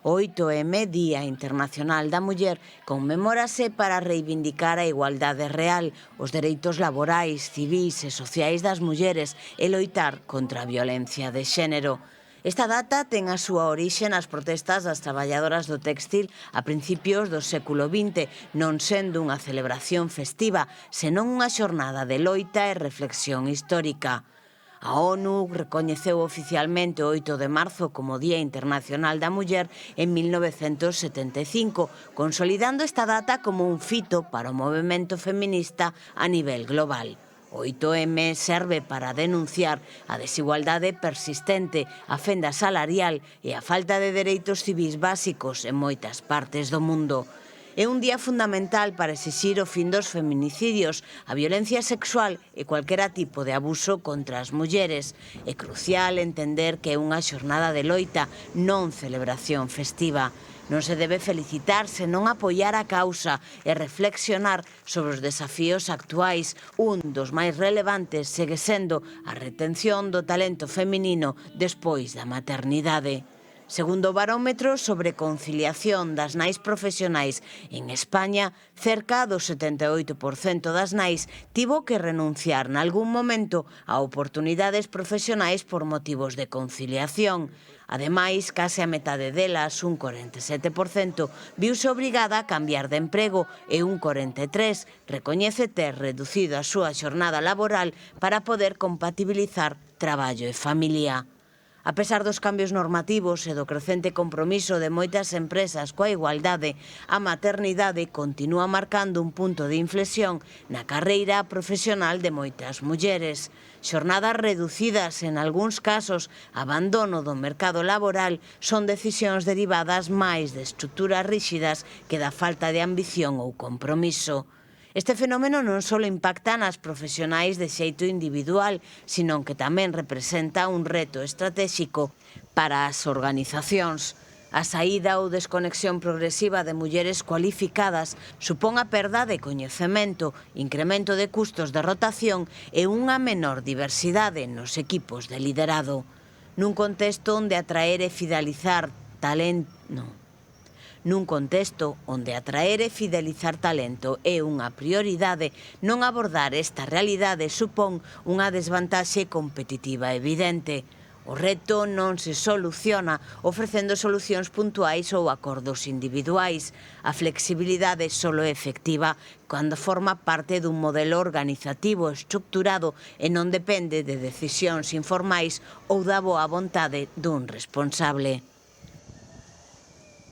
O 8M, Día Internacional da Muller, conmemórase para reivindicar a igualdade real, os dereitos laborais, civís e sociais das mulleres e loitar contra a violencia de xénero. Esta data ten a súa orixe nas protestas das traballadoras do téxtil a principios do século XX, non sendo unha celebración festiva, senón unha xornada de loita e reflexión histórica. A ONU recoñeceu oficialmente o 8 de marzo como Día Internacional da Muller en 1975, consolidando esta data como un fito para o movemento feminista a nivel global. O 8M serve para denunciar a desigualdade persistente, a fenda salarial e a falta de dereitos civís básicos en moitas partes do mundo. É un día fundamental para exixir o fin dos feminicidios, a violencia sexual e cualquera tipo de abuso contra as mulleres. É crucial entender que é unha xornada de loita, non celebración festiva. Non se debe felicitar, senón apoiar a causa e reflexionar sobre os desafíos actuais. Un dos máis relevantes segue sendo a retención do talento feminino despois da maternidade. Segundo o barómetro sobre conciliación das nais profesionais en España, cerca do 78% das nais tivo que renunciar nalgún momento a oportunidades profesionais por motivos de conciliación. Ademais, case a metade delas, un 47%, viuse obrigada a cambiar de emprego e un 43% recoñece ter reducido a súa xornada laboral para poder compatibilizar traballo e familia. A pesar dos cambios normativos e do crecente compromiso de moitas empresas coa igualdade, a maternidade continúa marcando un punto de inflexión na carreira profesional de moitas mulleres. Xornadas reducidas, en algúns casos, abandono do mercado laboral, son decisións derivadas máis de estruturas ríxidas que da falta de ambición ou compromiso. Este fenómeno non só impacta nas profesionais de xeito individual, sino que tamén representa un reto estratégico para as organizacións. A saída ou desconexión progresiva de mulleres cualificadas supón a perda de coñecemento, incremento de custos de rotación e unha menor diversidade nos equipos de liderado. Nun contexto onde atraer e fidelizar talento é unha prioridade, non abordar esta realidade supón unha desvantaxe competitiva evidente. O reto non se soluciona ofrecendo solucións puntuais ou acordos individuais. A flexibilidade só é efectiva cando forma parte dun modelo organizativo estructurado e non depende de decisións informais ou da boa vontade dun responsable.